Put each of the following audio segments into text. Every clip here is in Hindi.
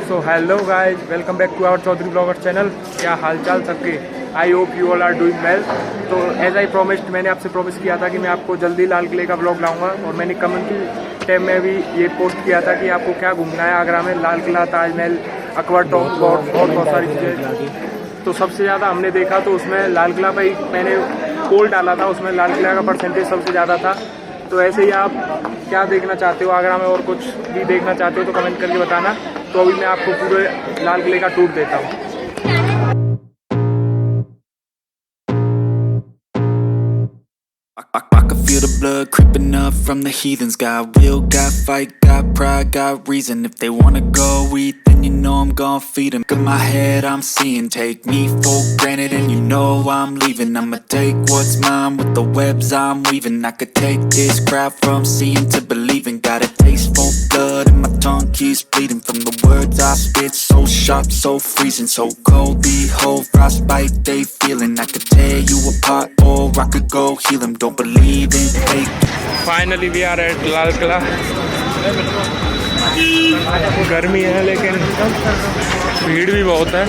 So hello guys, welcome back to our Chaudhary blogger channel. क्या हालचाल सबके? I hope you all are doing well. तो एज आई प्रोमिस्ड, मैंने आपसे प्रोमिस किया था कि मैं आपको जल्दी लाल किले का ब्लॉग लाऊंगा, और मैंने कम्युनिटी टैब में भी ये पोस्ट किया था कि आपको क्या घूमना है आगरा में। लाल किला, ताजमहल, अकबर टॉम, बहुत सारी चीज़ें। तो सबसे ज़्यादा हमने देखा तो उसमें लाल किला पर मैंने पोल डाला था, उसमें लाल किला का परसेंटेज सबसे ज़्यादा था। तो ऐसे ही आप क्या देखना चाहते हो आगरा में, और कुछ भी देखना चाहते हो तो कमेंट करके बताना। तो अभी मैं आपको पूरे लाल किले का टूर देता हूँ। I can feel the blood creeping up from the heathens. Got will, got fight, got pride, got reason. If they wanna go eat, then you know I'm gon' feed them. In my head I'm seeing, take me for granted, and you know I'm leaving. I'ma take what's mine with the webs I'm weaving. I could take this crowd from seeing to believing. Got a taste for blood and my tongue keeps bleeding from the words I spit. So sharp, so freezing, so cold. Behold, frostbite they feeling. I could tear you apart, or I could go heal them. Don't believe in fake. Finally we are at Lal Qila. गर्मी है लेकिन भीड़ भी बहुत है।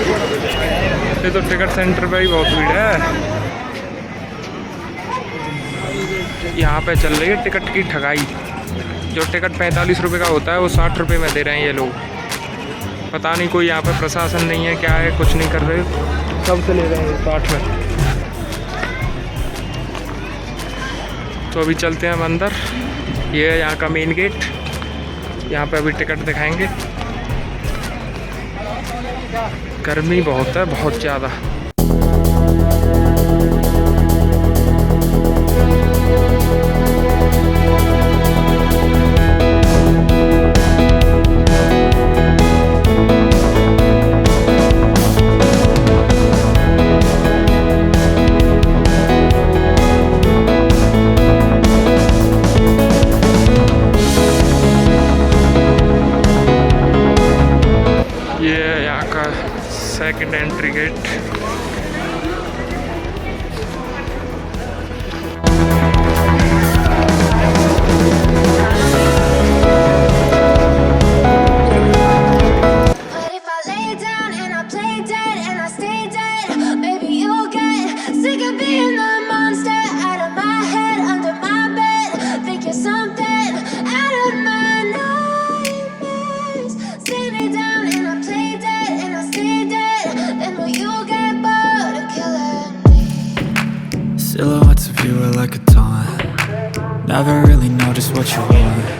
ये तो टिकट सेंटर पे ही बहुत भीड़ है। यहाँ पे चल रही है टिकट की ठगाई। जो टिकट 45 रुपये का होता है वो 60 रुपये में दे रहे हैं ये लोग। पता नहीं, कोई यहाँ पे प्रशासन नहीं है क्या है, कुछ नहीं कर रहे, सबसे ले रहे हैं 60 में। तो अभी चलते हैं हम अंदर। ये है यहाँ का मेन गेट, यहाँ पे अभी टिकट दिखाएंगे। गर्मी बहुत है, बहुत ज़्यादा। Second entry gate. Silhouettes of you are like a taunt. Never really know just what you want.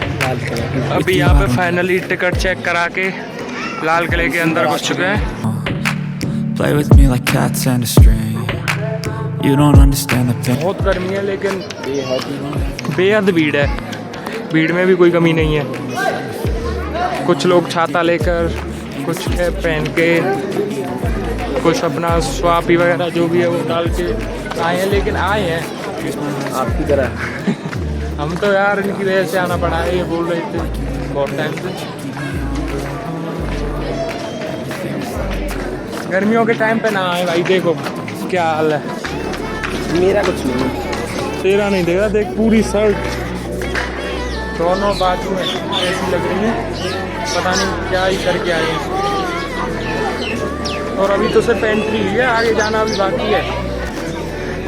अभी यहाँ पे फाइनली टिकट चेक करा के लाल किले के अंदर घुस चुके हैं। Play with me like cats and a string. You don't understand the pain. बहुत गर्मी है लेकिन बेहद भीड़ है। भीड़ में भी कोई कमी नहीं है। कुछ लोग छाता लेकर, कुछ कैप पहन के, कुछ अपना स्वापी वगैरह जो भी है वो डाल के आए हैं। लेकिन आए हैं आपकी तरह। हम तो यार इनकी वजह से आना पड़ा है, ये बोल रहे थे बहुत टाइम से। गर्मियों के टाइम पे ना आए भाई। देखो क्या हाल है। मेरा कुछ नहीं, तेरा नहीं देगा। देख पूरी शर्ट दोनों बाजू में ऐसी लग रही है, पता नहीं क्या ही करके आए हैं। और अभी तो सिर्फ एंट्री है, आगे जाना अभी बाकी है।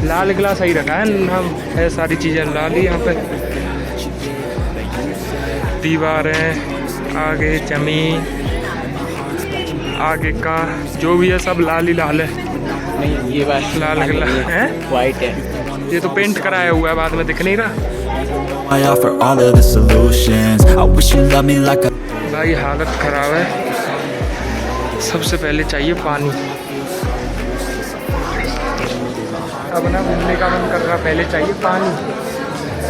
लाल किला सही रखा है, हम है सारी चीज़ें लाल ही। यहाँ पे दीवारें, आगे जमीन, आगे का जो भी है सब लाल ही लाल है। नहीं ये बात लाल किला है, वाइट है। ये तो पेंट कराया हुआ है, बाद में दिख नहीं रहा। I offer all of the solutions. I wish you loved me like a. भाई हालत ख़राब है। सबसे पहले चाहिए पानी। अब ना घूमने का मन कर रहा, पहले चाहिए पानी।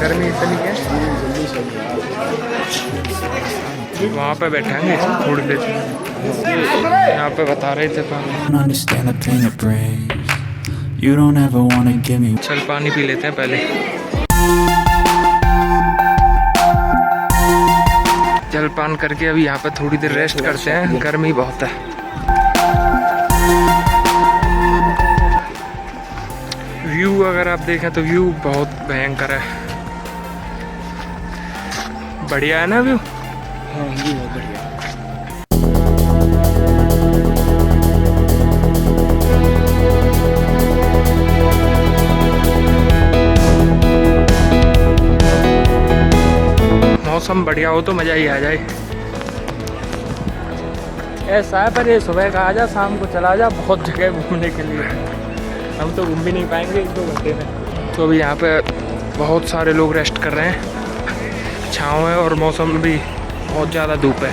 गर्मी इतनी है। वहाँ पे बैठेंगे थोड़ी देर, यहाँ पे बता रहे थे पानी। Don't understand the pain it brings. You don't ever wanna give me. चल पानी पी लेते हैं पहले। जलपान करके अभी यहाँ पे थोड़ी देर रेस्ट करते हैं, गर्मी बहुत है। व्यू अगर आप देखें तो व्यू बहुत भयंकर है। बढ़िया है ना व्यू? हाँ, ये बहुत बढ़िया। मौसम बढ़िया हो तो मज़ा ही आ जाए। ऐसा है पर ये सुबह का आ जा, शाम को चला जा, बहुत जगह घूमने के लिए। हम तो घूम भी नहीं पाएंगे 1-2 घंटे में। तो अभी यहाँ पे बहुत सारे लोग रेस्ट कर रहे हैं, छाँव है और मौसम भी बहुत ज़्यादा धूप है।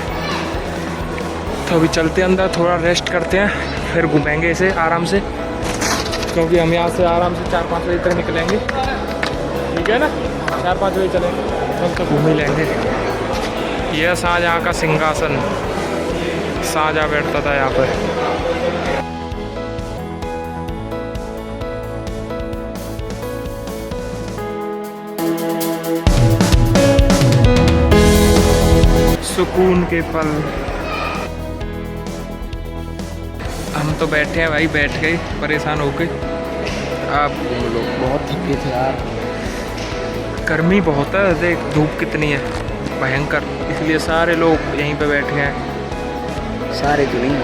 तो अभी चलते हैं अंदर, थोड़ा रेस्ट करते हैं, फिर घूमेंगे इसे आराम से, क्योंकि हम यहाँ से आराम से 4-5 बजे तक निकलेंगे। ठीक है ना, 4-5 बजे चलेंगे, तब तक घूम ही लेंगे। यह शाहजहाँ का सिंहासन, शाहजहाँ बैठता था यहाँ पर। सुकून के पल। हम तो बैठे हैं भाई, बैठ गए परेशान होके। आप लोग बहुत थके थे यार, गर्मी बहुत है, देख धूप कितनी है भयंकर, इसलिए सारे लोग यहीं पे बैठ गए हैं। सारे तो नहीं,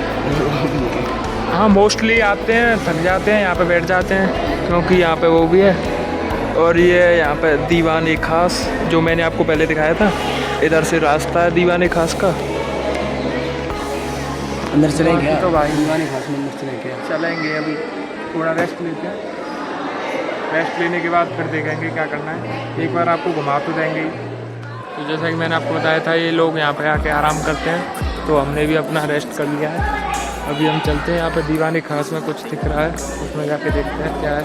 हाँ मोस्टली आते हैं, थक जाते हैं, यहाँ पे बैठ जाते हैं, क्योंकि यहाँ पे वो भी है। और ये यहाँ पे दीवाने खास, जो मैंने आपको पहले दिखाया था, इधर से रास्ता है दीवाने खास का। अंदर चलेंगे क्या? तो भाई दीवाने खास में अंदर चलेंगे क्या? चलेंगे, अभी थोड़ा रेस्ट लेते हैं, रेस्ट लेने के बाद फिर देखेंगे क्या करना है। एक बार आपको घुमा तो देंगे ही। तो जैसा कि मैंने आपको बताया था, ये लोग यहाँ पे आके आराम करते हैं, तो हमने भी अपना रेस्ट कर लिया है। अभी हम चलते हैं, यहाँ पे दीवाने खास में कुछ दिख रहा है, उसमें जाके देखते हैं क्या है।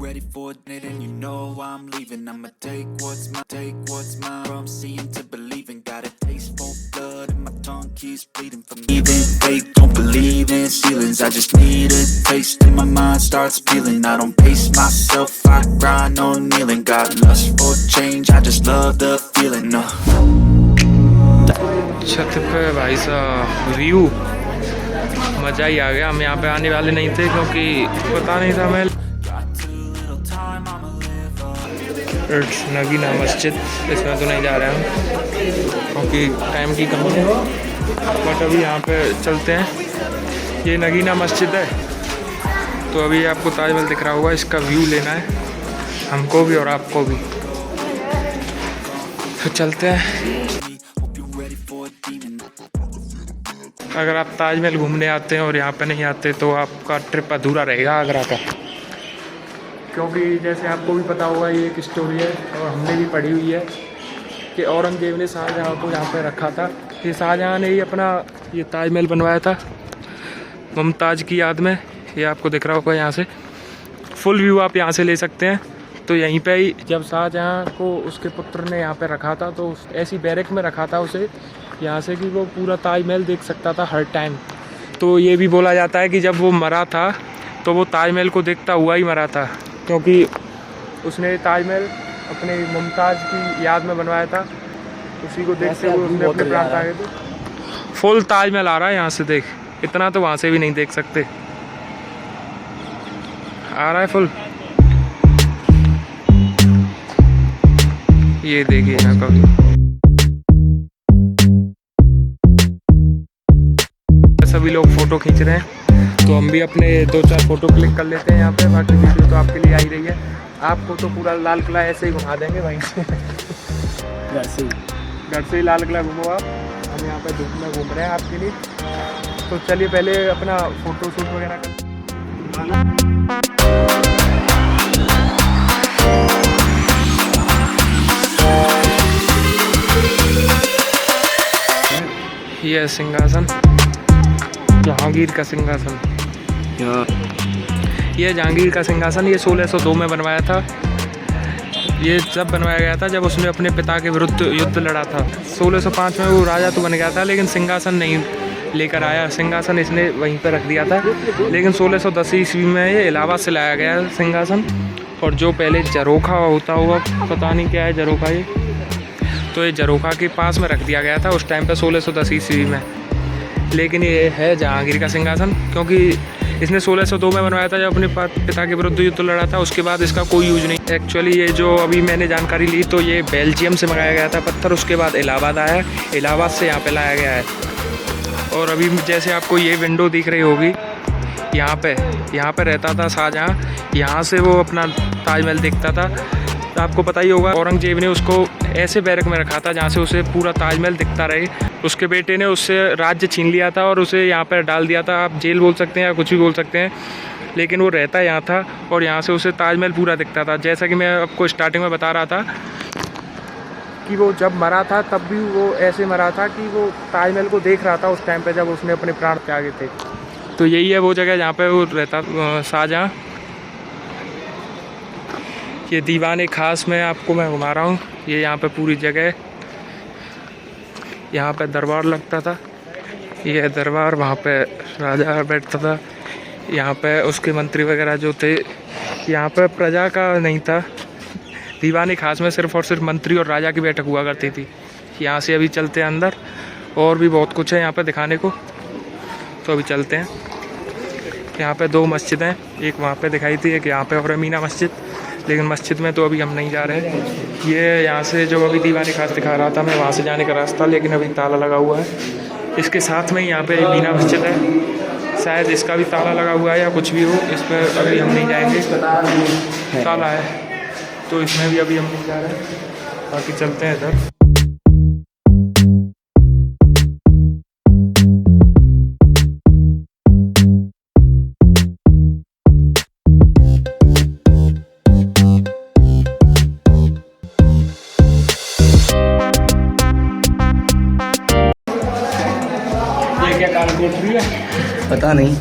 Ready for it and you know I'm leaving. I'ma take what's mine from seeing to believing. Got a taste for blood and my tongue keeps bleeding from even fake. Don't believe in ceilings, I just need a taste and my mind starts peeling. I don't pace myself, I grind on kneeling. Got lust for change, I just love the feeling. छत पे भाई साहब व्यू मज़ा ही आ गया। हम यहाँ पे आने वाले नहीं थे, क्योंकि पता नहीं था मैं। नगीना मस्जिद, इसमें तो नहीं जा रहे हम क्योंकि टाइम की कमी है, बट अभी यहाँ पे चलते हैं। ये नगीना मस्जिद है, तो अभी आपको ताजमहल दिख रहा होगा, इसका व्यू लेना है हमको भी और आपको भी। तो चलते हैं। अगर आप ताजमहल घूमने आते हैं और यहाँ पे नहीं आते तो आपका ट्रिप अधूरा रहेगा आगरा का, क्योंकि जैसे आपको भी पता होगा ये एक स्टोरी है और हमने भी पढ़ी हुई है कि औरंगजेब ने शाहजहाँ को यहाँ पे रखा था। ये शाहजहाँ ने ही अपना ये ताजमहल बनवाया था मुमताज़ की याद में। ये आपको दिख रहा होगा, यहाँ से फुल व्यू आप यहाँ से ले सकते हैं। तो यहीं पे ही जब शाहजहाँ को उसके पुत्र ने यहाँ पे रखा था, तो ऐसी बैरक में रखा था उसे, यहाँ से कि वो पूरा ताजमहल देख सकता था हर टाइम। तो ये भी बोला जाता है कि जब वो मरा था तो वो ताजमहल को देखता हुआ ही मरा था, क्योंकि उसने ताजमहल अपने मुमताज़ की याद में बनवाया था। उसी को देखते हुए उसने अपने प्राण त्यागे थे। फुल ताजमहल आ रहा है यहाँ से, देख, इतना तो वहाँ से भी नहीं देख सकते, आ रहा है फुल। ये देखिए यहाँ का भी। सभी लोग फ़ोटो खींच रहे हैं, तो हम भी अपने 2-4 फ़ोटो क्लिक कर लेते हैं यहाँ पे। बाकी वीडियो तो आपके लिए आ ही रही है। आपको तो पूरा लाल किला ऐसे ही घुमा देंगे भाई घर से ही लाल किला घूमो आप। हम यहाँ पे धूप में घूम रहे हैं आपके लिए। तो चलिए पहले अपना फ़ोटो शूट वगैरह कर। ये सिंहासन, जहांगीर का सिंहासन। ये जहांगीर का सिंहासन ये 1602 में बनवाया था। ये जब बनवाया गया था जब उसने अपने पिता के विरुद्ध युद्ध लड़ा था। 1605 में वो राजा तो बन गया था, लेकिन सिंहासन नहीं लेकर आया। सिंहासन इसने वहीं पर रख दिया था। लेकिन 1610 ईस्वी में ये इलाहाबाद से लाया गया सिंहासन। और जो पहले झरोखा होता होगा, पता नहीं क्या है झरोखा, ये तो ये झरोखा के पास में रख दिया गया था उस टाइम पे 1610 ईस्वी में। लेकिन ये है जहांगीर का सिंहासन, क्योंकि इसने 1602 में बनवाया था जब अपने पिता के विरुद्ध युद्ध लड़ा था। उसके बाद इसका कोई यूज नहीं। एक्चुअली ये जो अभी मैंने जानकारी ली तो ये बेल्जियम से मंगाया गया था पत्थर, उसके बाद इलाहाबाद आया है, इलाहाबाद से यहाँ पे लाया गया है। और अभी जैसे आपको ये विंडो दिख रही होगी, यहाँ पे रहता था शाहजहाँ, यहाँ से वो अपना ताजमहल देखता था। तो आपको पता ही होगा औरंगजेब ने उसको ऐसे बैरक में रखा था जहाँ से उसे पूरा ताजमहल दिखता रहे। उसके बेटे ने उससे राज्य छीन लिया था और उसे यहाँ पर डाल दिया था। आप जेल बोल सकते हैं या कुछ भी बोल सकते हैं, लेकिन वो रहता यहाँ था और यहाँ से उसे ताजमहल पूरा दिखता था। जैसा कि मैं आपको स्टार्टिंग में बता रहा था कि वो जब मरा था तब भी वो ऐसे मरा था कि वो ताजमहल को देख रहा था उस टाइम पे जब उसने अपने प्राण त्यागे थे। तो यही है वो जगह जहाँ पे वो रहता शाहजहाँ। ये दीवाने खास में आपको मैं घुमा रहा हूँ। ये यहाँ पे पूरी जगह, यहाँ पे दरबार लगता था। ये दरबार, वहाँ पे राजा बैठता था। यहाँ पे उसके मंत्री वगैरह जो थे, यहाँ पे प्रजा का नहीं था। दीवाने खास में सिर्फ और सिर्फ मंत्री और राजा की बैठक हुआ करती थी। यहाँ से अभी चलते हैं अंदर, और भी बहुत कुछ है यहाँ पे दिखाने को, तो अभी चलते हैं। यहाँ पे 2 मस्जिद हैं, एक वहाँ पे दिखाई थी, एक यहाँ पे और मीना मस्जिद, लेकिन मस्जिद में तो अभी हम नहीं जा रहे। ये यहाँ से जो अभी दीवाने खास दिखा रहा था मैं, वहाँ से जाने का रास्ता, लेकिन अभी ताला लगा हुआ है। इसके साथ में यहाँ पे मीना मस्जिद है, शायद इसका भी ताला लगा हुआ है या कुछ भी हो। इस पर अभी हम नहीं जाएंगे, ताला है, तो इसमें भी अभी हम नहीं जा रहे हैं। बाकी चलते हैं इधर। ये क्या काल कोठरी है? पता नहीं।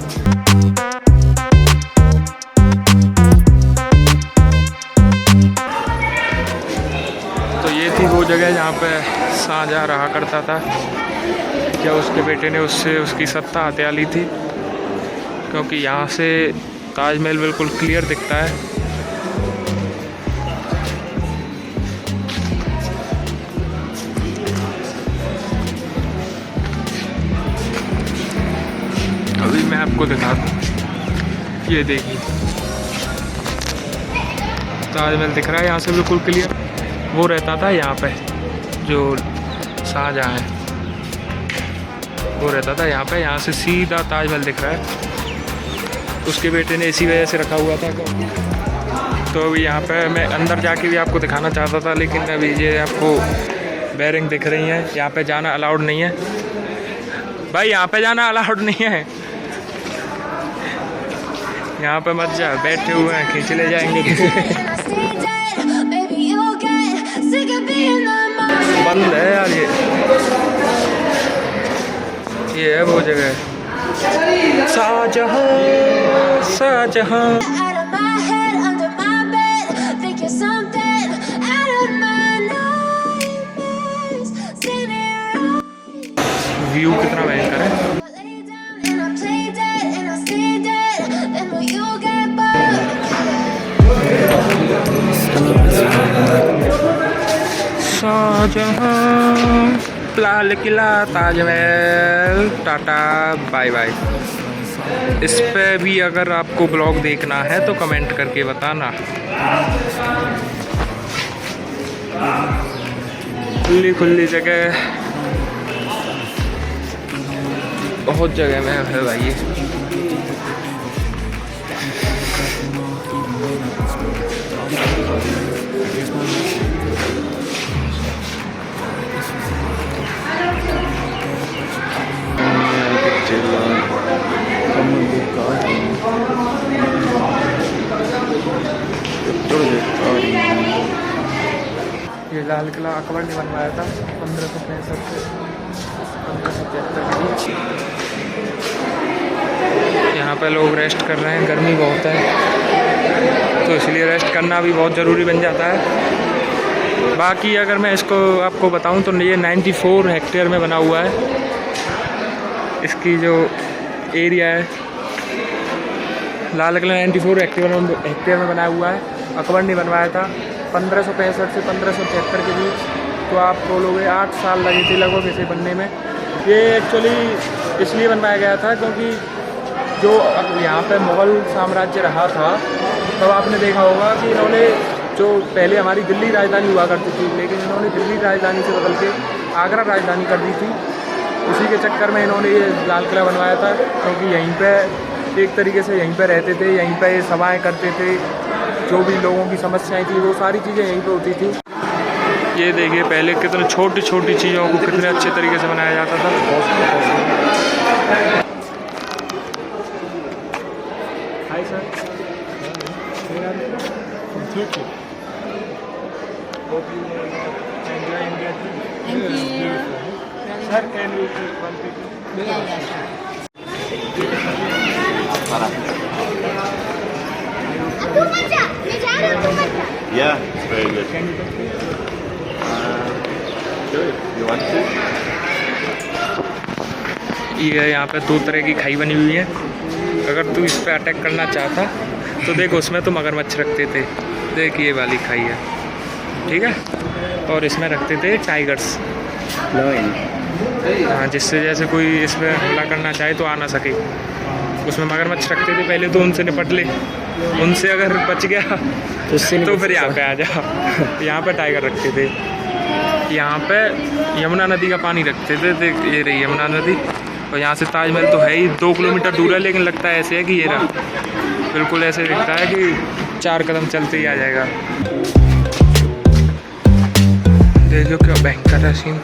वो जगह जहाँ पे शाहजहाँ रहा करता था, जब उसके बेटे ने उससे उसकी सत्ता हत्या ली थी, क्योंकि यहाँ से ताजमहल बिल्कुल क्लियर दिखता है। अभी मैं आपको दिखाता हूँ, ये देखिए ताजमहल दिख रहा है यहाँ से बिल्कुल क्लियर। वो रहता था यहाँ पे, जो शाहजहाँ है वो रहता था यहाँ पे। यहाँ से सीधा ताजमहल दिख रहा है। उसके बेटे ने इसी वजह से रखा हुआ था। तो अभी यहाँ पे मैं अंदर जाके भी आपको दिखाना चाहता था, लेकिन अभी ये आपको बैरिंग दिख रही हैं, यहाँ पे जाना अलाउड नहीं है भाई, यहाँ पे जाना अलाउड नहीं है। यहाँ पे मत जा, बैठे हुए हैं, खींच ले जाएंगे। बंद है यार ये है वो जगह, शाहजहाँ शाहजहाँ। व्यू कितना भयंकर है। Shahjahan, Lal Qila, Taj Mahal, tata bye bye. इस पे भी अगर आपको ब्लॉग देखना है तो कमेंट करके बताना। खुली खुली जगह, बहुत जगह में है भाई ये। ये लाल किला अकबर ने बनवाया था 1565 से 1573 के बीच। यहाँ पे लोग रेस्ट कर रहे हैं, गर्मी बहुत है तो इसलिए रेस्ट करना भी बहुत ज़रूरी बन जाता है। बाकी अगर मैं इसको आपको बताऊं तो ये 94 हेक्टेयर में बना हुआ है। इसकी जो एरिया है, लाल किला 94 हेक्टेयर में बना हुआ है। अकबर ने बनवाया था 1565 से 1573 के बीच। तो आप बोलोगे 8 साल लगे थे लगभग इसे बनने में। ये एक्चुअली इसलिए बनवाया गया था क्योंकि जो यहाँ पे मुग़ल साम्राज्य रहा था, तो आपने देखा होगा कि इन्होंने जो पहले हमारी दिल्ली राजधानी हुआ करती थी, लेकिन इन्होंने दिल्ली राजधानी से बदल के आगरा राजधानी कर दी थी। उसी के चक्कर में इन्होंने ये लाल किला बनवाया था, क्योंकि यहीं पे एक तरीके से यहीं पे रहते थे, यहीं पे सभाएं करते थे, जो भी लोगों की समस्याएं थी वो सारी चीज़ें यहीं पे होती थी। ये देखिए पहले कितने छोटी छोटी चीज़ों को कितने अच्छे तरीके से बनाया जाता था। Hi sir, sir can you Yeah, it's very good. Good. You want to? ये यहाँ पे 2 तरह की खाई बनी हुई है। अगर तू इस पे अटैक करना चाहता तो देख उसमें तो मगरमच्छ रखते थे, देख ये वाली खाई है, ठीक है। और इसमें रखते थे टाइगर्स, हाँ, जिससे जैसे कोई इसमें हमला करना चाहे तो आ ना सके। उसमें मगरमच्छ रखते थे पहले, तो उनसे निपट ले, उनसे अगर बच गया तो फिर यहाँ पे आ जा। यहाँ पे टाइगर रखते थे। यहाँ पे यमुना नदी का पानी रखते थे, देख ये रही यमुना नदी। और यहाँ से ताजमहल तो है ही 2 किलोमीटर दूर है, लेकिन लगता है ऐसे है कि ये रहा, बिल्कुल ऐसे दिखता है कि 4 कदम चलते ही आ जाएगा। देखो क्या भयंकर है सीन।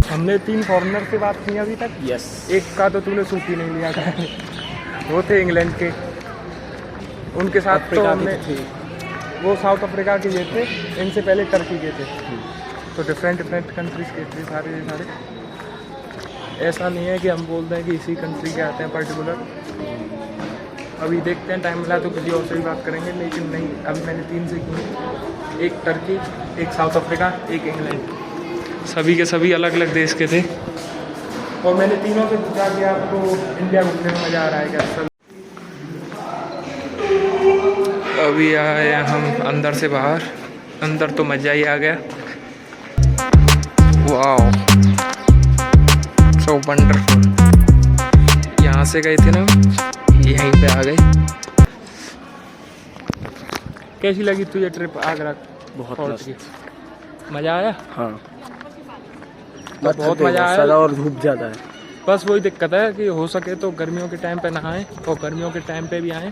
हमने 3 फॉरेनर से बात की अभी तक। यस। एक का तो तूने सूट ही नहीं लिया था, वो थे इंग्लैंड के, उनके साथ तो हमने, वो साउथ अफ्रीका के ये थे, इनसे पहले टर्की के थे। तो डिफरेंट कंट्रीज के थे सारे। ऐसा नहीं है कि हम बोलते हैं कि इसी कंट्री के आते हैं पर्टिकुलर। अभी देखते हैं, टाइम मिला तो किसी और से भी बात करेंगे, लेकिन नहीं, अभी मैंने 3 से की, एक टर्की, एक साउथ अफ्रीका, एक इंग्लैंड। सभी के सभी अलग अलग देश के थे। और मैंने तीनों से पूछा कि आपको इंडिया घूमने में मज़ा आ रहा है क्या। सब अभी आए हम अंदर से बाहर, अंदर तो मज़ा ही आ गया। Wow, so wonderful. यहाँ से गए थे ना, यहीं पे आ गए। कैसी लगी तुझे ट्रिप आगरा? बहुत मज़ा आया। हाँ, तो बहुत मज़ा आया। और धूप ज़्यादा है, बस वही दिक्कत है कि हो सके तो गर्मियों के टाइम पे नहाएं, और गर्मियों के टाइम पे भी आएँ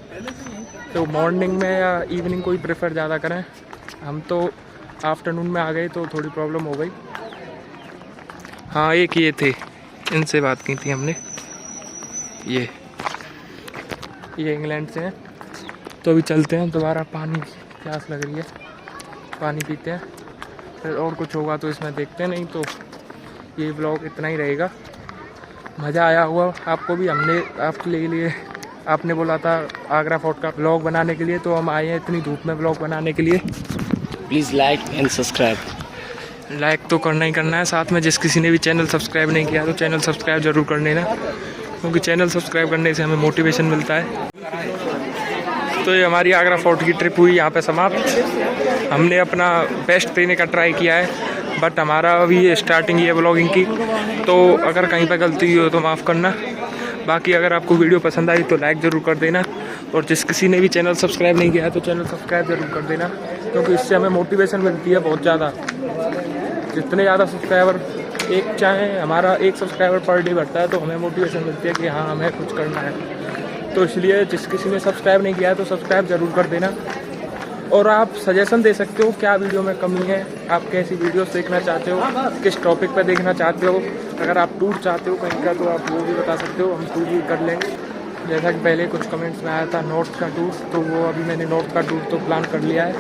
तो मॉर्निंग में या इवनिंग को ही प्रेफर ज़्यादा करें। हम तो आफ्टरनून में आ गए तो थोड़ी प्रॉब्लम हो गई। हाँ, एक ये थे, इनसे बात की थी हमने, ये इंग्लैंड से हैं। तो अभी चलते हैं दोबारा, पानी प्यास लग रही है, पानी पीते हैं, फिर और कुछ होगा तो इसमें देखते हैं, नहीं तो ये ब्लॉग इतना ही रहेगा। मज़ा आया हुआ आपको भी। हमने आपके लिए आपने बोला था आगरा फोर्ट का ब्लॉग बनाने के लिए, तो हम आए हैं इतनी धूप में ब्लॉग बनाने के लिए। Please like and subscribe. Like तो करना ही करना है, साथ में जिस किसी ने भी चैनल सब्सक्राइब नहीं किया तो चैनल सब्सक्राइब ज़रूर कर लेना, क्योंकि चैनल सब्सक्राइब करने से हमें मोटिवेशन मिलता है। तो ये हमारी आगरा फोर्ट की ट्रिप हुई यहाँ पे समाप्त। हमने अपना बेस्ट देने का ट्राई किया है, बट हमारा अभी स्टार्टिंग ही है ब्लॉगिंग की, तो अगर कहीं पर गलती हो तो माफ़ करना। बाकी अगर आपको वीडियो पसंद आई तो लाइक ज़रूर कर देना, और जिस किसी ने भी चैनल सब्सक्राइब नहीं किया है तो चैनल सब्सक्राइब ज़रूर कर देना, क्योंकि इससे हमें मोटिवेशन मिलती है बहुत ज़्यादा। जितने ज़्यादा सब्सक्राइबर एक चाहे हमारा 1 सब्सक्राइबर पर डे बढ़ता है तो हमें मोटिवेशन मिलती है कि हाँ हमें कुछ करना है। तो इसलिए जिस किसी ने सब्सक्राइब नहीं किया है तो सब्सक्राइब ज़रूर कर देना। और आप सजेशन दे सकते हो क्या वीडियो में कमी है, आप कैसी वीडियोस देखना चाहते हो, किस टॉपिक पर देखना चाहते हो। अगर आप टूर चाहते हो कहीं का तो आप वो भी बता सकते हो, हम टूर भी कर लेंगे। जैसा कि पहले कुछ कमेंट्स में आया था नॉर्थ का टूर, तो वो अभी मैंने नॉर्थ का टूर तो प्लान कर लिया है,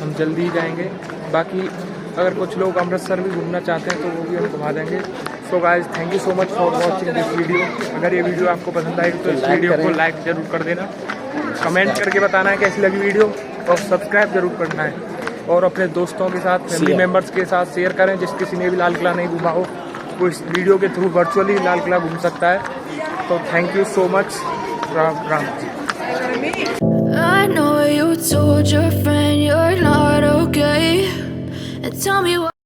हम जल्दी ही जाएंगे। बाकी अगर कुछ लोग अमृतसर भी घूमना चाहते हैं तो वो भी हम घुमा देंगे। So guys, thank you so much for watching this video. अगर ये वीडियो आपको पसंद आई तो इस वीडियो को लाइक ज़रूर कर देना, कमेंट करके बताना है कैसी लगी वीडियो, और सब्सक्राइब ज़रूर करना है। और अपने दोस्तों के साथ, फैमिली मेम्बर्स के साथ शेयर करें। जिस किसी ने भी लाल किला नहीं घूमा हो वो इस वीडियो के थ्रू वर्चुअली लाल किला घूम सकता है। तो thank you so much. Ram. I know you told your friend you're not okay, and tell me why.